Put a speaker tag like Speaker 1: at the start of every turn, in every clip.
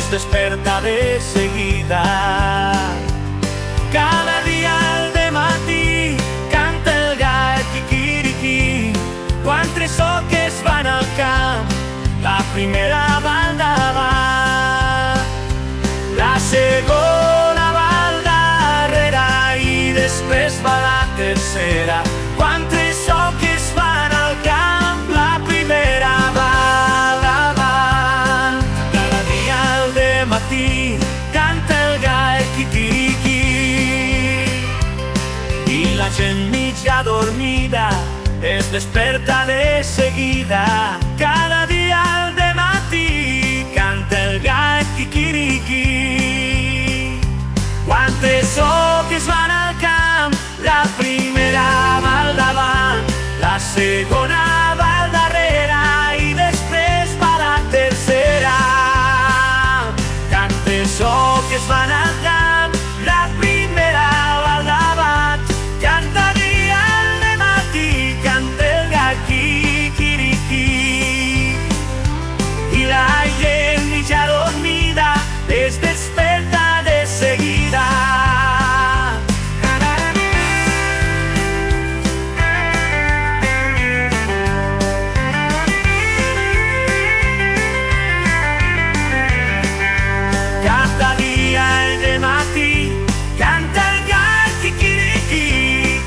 Speaker 1: es despertar de seguida. Cada dia al dematí canta el gall quiquiriquí. Quan tres oques van al camp, la primera va al davant, la segona va al darrere i després va la tercera. Quan tres oques van al camp, la primera va al davant. Cada dia al dematí canta el gall quiquiriquí i la gent mitja dormida es desperta de seguida. Cada dia al dematí canta el gall quiquiriquí. Quan tres oques van al camp, la primera va al davant, la segona va al darrere i després va la tercera. Quan tres oques van al camp, la primera va al davant. Cada dia al dematí canta el gall quiquiriquí i la gent mitja dormida es desperta de seguida. Cada dia al dematí canta el gall quiquiriquí.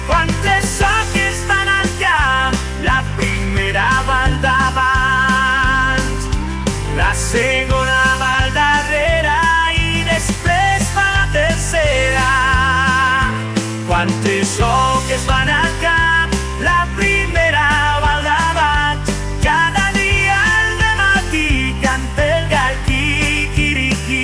Speaker 1: Quan tres oques van al camp, la primera va al davant, la segona va al darrere i després va la tercera. Quan tres oques van al camp, la primera va al davant. Cada dia al dematí canta el gall quiquiriquí.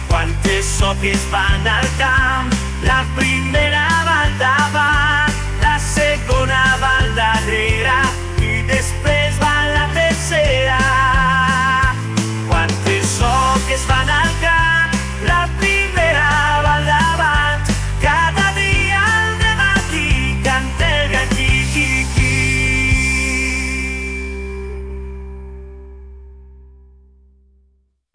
Speaker 1: Quan tres oques van al camp, la primera